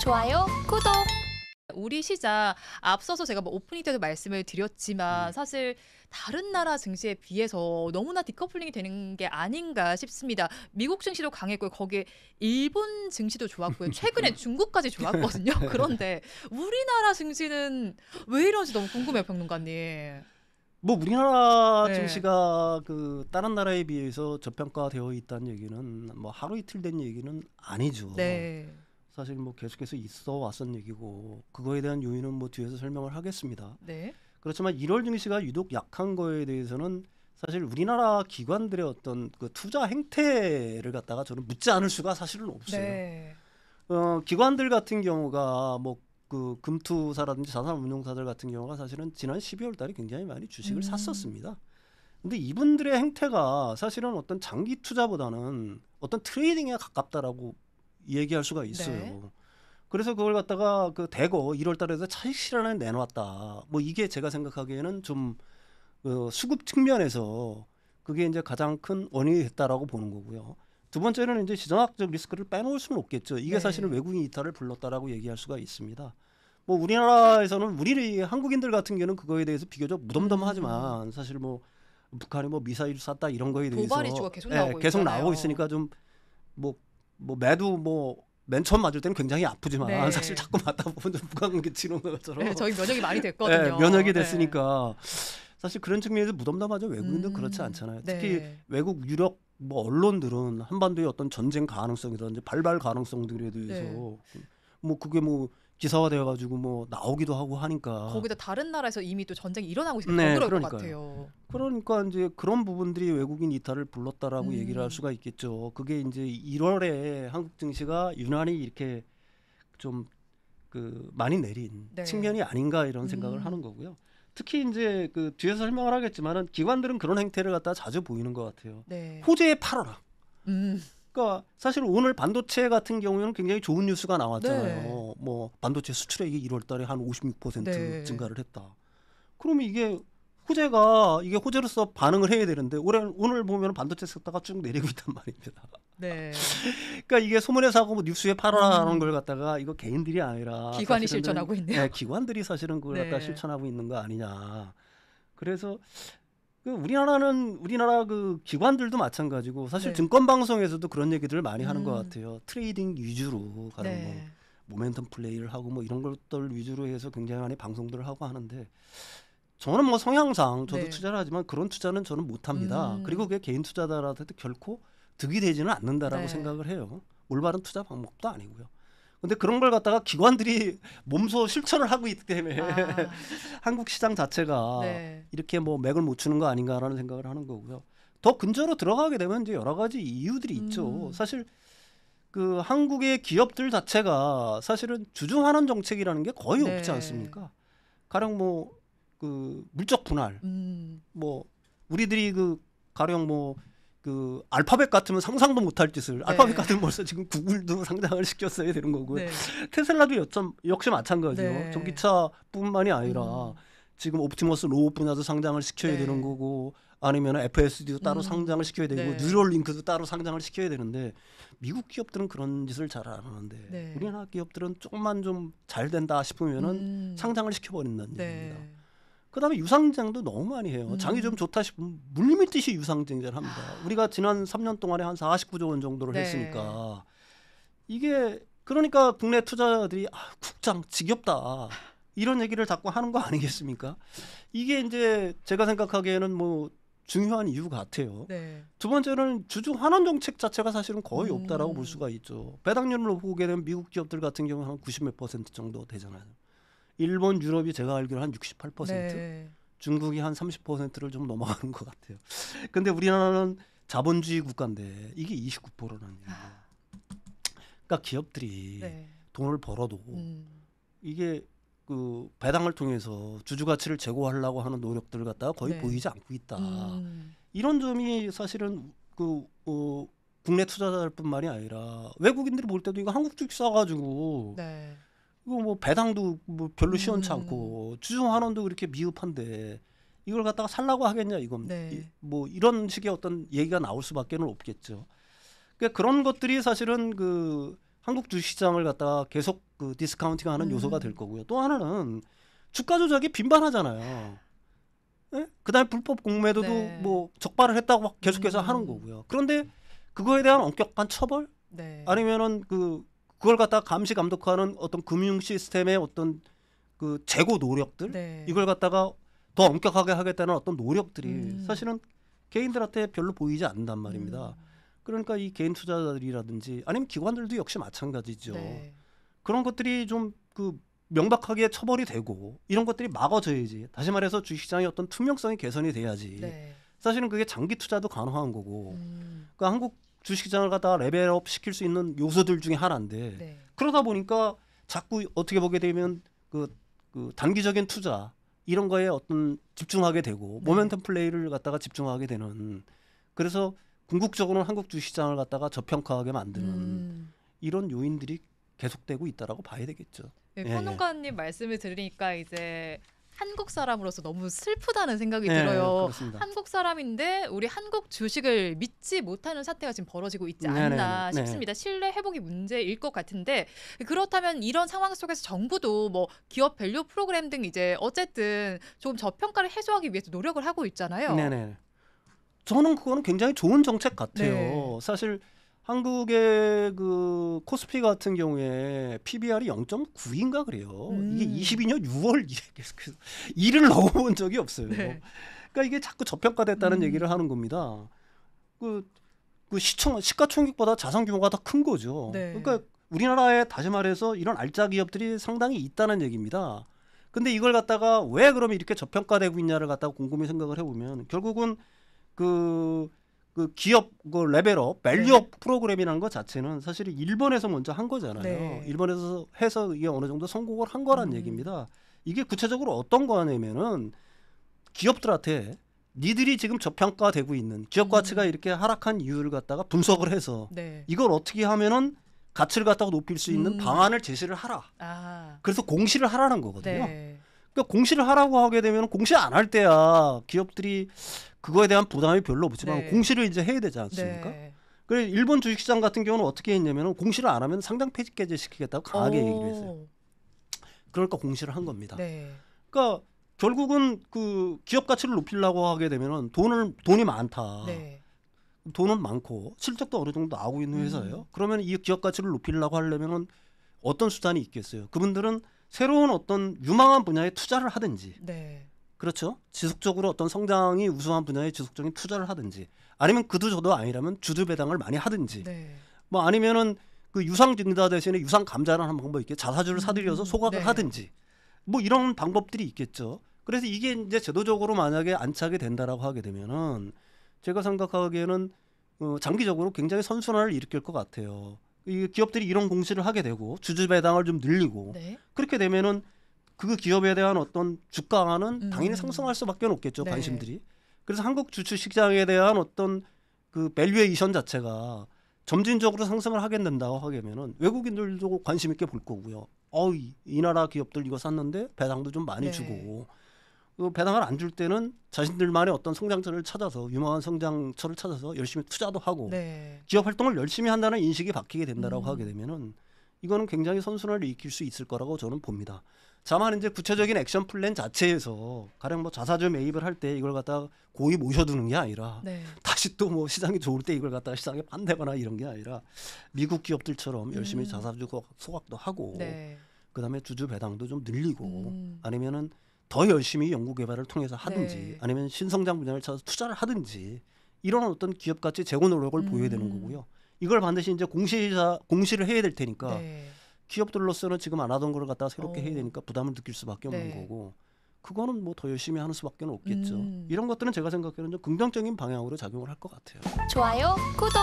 좋아요, 구독. 우리 시장 앞서서 제가 뭐 오프닝 때도 말씀을 드렸지만 사실 다른 나라 증시에 비해서 너무나 디커플링이 되는 게 아닌가 싶습니다. 미국 증시도 강했고요. 거기에 일본 증시도 좋았고요. 최근에 중국까지 좋았거든요. 그런데 우리나라 증시는 왜 이런지 너무 궁금해요, 평론가님. 뭐 우리나라 네. 증시가 그 다른 나라에 비해서 저평가되어 있다는 얘기는 뭐 하루 이틀 된 얘기는 아니죠. 네. 사실 뭐 계속해서 있어 왔던 얘기고 그거에 대한 요인은 뭐 뒤에서 설명을 하겠습니다. 네. 그렇지만 1월 증시가 유독 약한 거에 대해서는 사실 우리나라 기관들의 어떤 그 투자 행태를 갖다가 저는 묻지 않을 수가 사실은 없어요. 네. 기관들 같은 경우가 뭐 그 금투사라든지 자산운용사들 같은 경우가 사실은 지난 12월 달에 굉장히 많이 주식을 샀었습니다. 근데 이분들의 행태가 사실은 어떤 장기 투자보다는 어떤 트레이딩에 가깝다라고 얘기할 수가 있어요. 네. 그래서 그걸 갖다가 그 대거 1월 달에도 차익 실현을 내놓았다. 뭐 이게 제가 생각하기에는 좀 수급 측면에서 그게 이제 가장 큰 원인이 됐다라고 보는 거고요. 두 번째는 이제 시장학적 리스크를 빼놓을 수는 없겠죠. 이게 네. 사실은 외국인 이탈을 불렀다라고 얘기할 수가 있습니다. 뭐 우리나라에서는 우리 한국인들 같은 경우는 그거에 대해서 비교적 무덤덤하지만 사실 뭐 북한이 뭐 미사일 쐈다 이런 거에 대해서 도발 이슈가 계속 나오고 계속 있잖아요. 나오고 있으니까 좀 뭐 매도 뭐 맨 처음 맞을 때는 굉장히 아프지만 네. 사실 자꾸 맞다 보면 좀 무감기 치는 것처럼 네, 저희 면역이 많이 됐거든요. 면역이 됐으니까 사실 그런 측면에서 무덤덤하죠. 외국인들은 그렇지 않잖아요. 네. 특히 외국 유력 뭐 언론들은 한반도의 어떤 전쟁 가능성이라든지 발발 가능성들에 대해서 네. 뭐 그게 뭐 기사화되어 가지고 뭐 나오기도 하고 하니까 거기다 다른 나라에서 이미 또 전쟁이 일어나고 있으면 네, 더 그럴 것 그러니까요. 같아요. 그러니까 이제 그런 부분들이 외국인 이탈을 불렀다라고 얘기를 할 수가 있겠죠. 그게 이제 1월에 한국 증시가 유난히 이렇게 좀 그 많이 내린 네. 측면이 아닌가 이런 생각을 하는 거고요. 특히 이제 그 뒤에서 설명을 하겠지만은 기관들은 그런 행태를 갖다 자주 보이는 것 같아요. 네. 호재에 팔아라. 음. 그러니까 사실 오늘 반도체 같은 경우에는 굉장히 좋은 뉴스가 나왔잖아요. 네. 뭐 반도체 수출액이 1월 달에 한 56% 네. 증가를 했다. 그러면 이게 호재가 이게 호재로서 반응을 해야 되는데 오늘 보면 반도체 섹터가 쭉 내리고 있단 말입니다. 네. 그러니까 이게 소문에 사고 뭐 뉴스에 팔아라는 걸 갖다가 이거 개인들이 아니라 기관이 사실은 실천하고 있네요. 네, 기관들이 사실은 그걸 갖다 네. 실천하고 있는 거 아니냐. 그래서 그 우리나라 그 기관들도 마찬가지고 사실 네. 증권 방송에서도 그런 얘기들을 많이 하는 것 음. 같아요. 트레이딩 위주로 가는 네. 뭐 모멘텀 플레이를 하고 뭐 이런 것들 위주로 해서 굉장히 많이 방송들을 하고 하는데 저는 뭐 성향상 저도 네. 투자를 하지만 그런 투자는 저는 못합니다. 그리고 그게 개인 투자자라도 결코 득이 되지는 않는다라고 네. 생각을 해요. 올바른 투자 방법도 아니고요. 근데 그런 걸 갖다가 기관들이 몸소 실천을 하고 있기 때문에 한국 시장 자체가 네. 이렇게 뭐 맥을 못 추는 거 아닌가라는 생각을 하는 거고요. 더 근저로 들어가게 되면 이제 여러 가지 이유들이 있죠. 사실 그 한국의 기업들 자체가 사실은 주주 환원 정책이라는 게 거의 네. 없지 않습니까? 가령 뭐 그 물적 분할, 뭐 우리들이 그 가령 뭐 그 알파벳 같으면 상상도 못할 짓을 알파벳 같으면 벌써 지금 구글도 상장을 시켰어야 되는 거고요. 네. 테슬라도 역시 마찬가지요. 네. 전기차뿐만이 아니라 지금 옵티머스 로봇 분야도 상장을 시켜야 네. 되는 거고 아니면 FSD도 따로 상장을 시켜야 되고 네. 뉴럴링크도 따로 상장을 시켜야 되는데 미국 기업들은 그런 짓을 잘 안 하는데 네. 우리나라 기업들은 조금만 좀 잘 된다 싶으면은 상장을 시켜버린다는 얘기입니다. 네. 그다음에 유상증자도 너무 많이 해요. 장이 좀 좋다 싶으면 물밀듯이 유상증자를 합니다. 우리가 지난 3년 동안에 한 49조 원 정도를 네. 했으니까 이게 그러니까 국내 투자자들이 국장 지겹다 이런 얘기를 자꾸 하는 거 아니겠습니까? 이게 이제 제가 생각하기에는 뭐 중요한 이유 같아요. 네. 두 번째는 주주 환원 정책 자체가 사실은 거의 없다라고 볼 수가 있죠. 배당률로 보게 되면 미국 기업들 같은 경우는 한 90몇 % 정도 되잖아요. 일본, 유럽이 제가 알기로 한 68%, 네. 중국이 한 30%를 좀 넘어가는 것 같아요. 근데 우리나라는 자본주의 국가인데 이게 29%라는 얘기예요. 그러니까 기업들이 네. 돈을 벌어도 이게 그 배당을 통해서 주주 가치를 제고하려고 하는 노력들을 갖다가 거의 네. 보이지 않고 있다. 이런 점이 사실은 그 국내 투자자들뿐만이 아니라 외국인들이 볼 때도 이거 한국 주식 사가지고 네. 이거 뭐 배당도 뭐 별로 시원치 않고 주주 환원도 그렇게 미흡한데 이걸 갖다가 살라고 하겠냐 이건 네. 뭐 이런 식의 어떤 얘기가 나올 수밖에는 없겠죠. 그러니까 그런 것들이 사실은 그 한국 주식시장을 갖다가 계속 그 디스카운팅하는 요소가 될 거고요. 또 하나는 주가 조작이 빈번하잖아요. 예? 그다음에 불법 공매도도 네. 뭐 적발을 했다고 막 계속해서 하는 거고요. 그런데 그거에 대한 엄격한 처벌 네. 아니면은 그걸 갖다가 감시 감독하는 어떤 금융 시스템의 어떤 그 재고 노력들 네. 이걸 갖다가 더 엄격하게 하겠다는 어떤 노력들이 사실은 개인들한테 별로 보이지 않는단 말입니다. 그러니까 이 개인 투자자들이라든지 아니면 기관들도 역시 마찬가지죠. 네. 그런 것들이 좀 그 명백하게 처벌이 되고 이런 것들이 막아져야지. 다시 말해서 주식시장의 어떤 투명성이 개선이 돼야지. 네. 사실은 그게 장기 투자도 가능한 거고. 그러니까 한국 주식시장을 갖다가 레벨업 시킬 수 있는 요소들 중에 하나인데 네. 그러다 보니까 자꾸 어떻게 보게 되면 그 단기적인 투자 이런 거에 어떤 집중하게 되고 네. 모멘텀 플레이를 갖다가 집중하게 되는 그래서 궁극적으로는 한국 주식시장을 갖다가 저평가하게 만드는 이런 요인들이 계속되고 있다라고 봐야 되겠죠. 네, 예, 평론가님 말씀을 들으니까 이제 한국 사람으로서 너무 슬프다는 생각이 예, 들어요. 그렇습니다. 한국 사람인데 우리 한국 주식을 믿지 못하는 사태가 지금 벌어지고 있지 않나 네네네. 네. 싶습니다. 신뢰 회복이 문제일 것 같은데 그렇다면 이런 상황 속에서 정부도 뭐 기업 밸류 프로그램 등 이제 어쨌든 조금 저평가를 해소하기 위해서 노력을 하고 있잖아요. 네네. 저는 그거는 굉장히 좋은 정책 같아요. 네. 사실 한국의 그 코스피 같은 경우에 PBR이 0.9인가 그래요. 이게 22년 6월 일을 넣어본 적이 없어요. 네. 그러니까 이게 자꾸 저평가됐다는 얘기를 하는 겁니다. 그 시가총액보다 자산 규모가 더 큰 거죠. 네. 그러니까 우리나라에 다시 말해서 이런 알짜 기업들이 상당히 있다는 얘기입니다. 근데 이걸 갖다가 왜 그러면 이렇게 저평가되고 있냐를 갖다가 곰곰이 생각을 해보면 결국은 그 기업 그 레벨업 밸류업 프로그램이라는 것 자체는 사실 일본에서 먼저 한 거잖아요. 네. 일본에서 해서 이게 어느 정도 성공을 한 거란 얘기입니다. 이게 구체적으로 어떤 거냐면은 기업들한테 니들이 지금 저평가되고 있는 기업 가치가 이렇게 하락한 이유를 갖다가 분석을 해서 네. 이걸 어떻게 하면은 가치를 갖다가 높일 수 있는 방안을 제시를 하라. 아. 그래서 공시를 하라는 거거든요. 네. 그러니까 공시를 하라고 하게 되면 공시 안 할 때야 기업들이 그거에 대한 부담이 별로 없지만 네. 공시를 이제 해야 되지 않습니까? 네. 그래 일본 주식시장 같은 경우는 어떻게 했냐면 공시를 안 하면 상장 폐지 시키겠다고 강하게 얘기를 했어요. 그러니까 공시를 한 겁니다. 네. 그러니까 결국은 그 기업 가치를 높이려고 하게 되면은 돈이 많다. 네. 돈은 많고 실적도 어느 정도 나오고 있는 회사예요. 그러면 이 기업 가치를 높이려고 하려면은 어떤 수단이 있겠어요? 그분들은 새로운 어떤 유망한 분야에 투자를 하든지 네. 그렇죠. 지속적으로 어떤 성장이 우수한 분야에 지속적인 투자를 하든지 아니면 그도 저도 아니라면 주주 배당을 많이 하든지 네. 뭐 아니면은 그 유상 증자 대신에 유상 감자라는 방법이 있게 자사주를 사들여서 소각을 네. 하든지 뭐 이런 방법들이 있겠죠. 그래서 이게 이제 제도적으로 만약에 안착이 된다라고 하게 되면은 제가 생각하기에는 장기적으로 굉장히 선순환을 일으킬 것 같아요. 이 기업들이 이런 공시를 하게 되고 주주 배당을 좀 늘리고 네. 그렇게 되면은 그 기업에 대한 어떤 주가는 당연히 상승할 수밖에 없겠죠. 네. 관심들이. 그래서 한국 주식시장에 대한 어떤 그 밸류에이션 자체가 점진적으로 상승을 하게 된다고 하면은 외국인들도 관심 있게 볼 거고요. 이 나라 기업들 이거 샀는데 배당도 좀 많이 네. 주고 그 배당을 안 줄 때는 자신들만의 어떤 성장처를 찾아서 유망한 성장처를 찾아서 열심히 투자도 하고 네. 기업 활동을 열심히 한다는 인식이 바뀌게 된다라고 하게 되면은 이거는 굉장히 선순환을 일으킬 수 있을 거라고 저는 봅니다. 다만 이제 구체적인 액션 플랜 자체에서 가령 뭐 자사주 매입을 할 때 이걸 갖다가 고이 모셔두는 게 아니라 네. 다시 또 뭐 시장이 좋을 때 이걸 갖다가 시장에 판대거나 이런 게 아니라 미국 기업들처럼 열심히 자사주 소각도 하고 네. 그다음에 주주 배당도 좀 늘리고 아니면은 더 열심히 연구 개발을 통해서 하든지 네. 아니면 신성장 분야를 찾아서 투자를 하든지 이런 어떤 기업 가치 제고 노력을 보여야 되는 거고요. 이걸 반드시 이제 공시를 해야 될 테니까 네. 기업들로서는 지금 안 하던 걸 갖다가 새롭게 해야 되니까 부담을 느낄 수밖에 없는 네. 거고 그거는 뭐 더 열심히 하는 수밖에 없겠죠. 이런 것들은 제가 생각하기에는 좀 긍정적인 방향으로 작용을 할 것 같아요. 좋아요, 구독.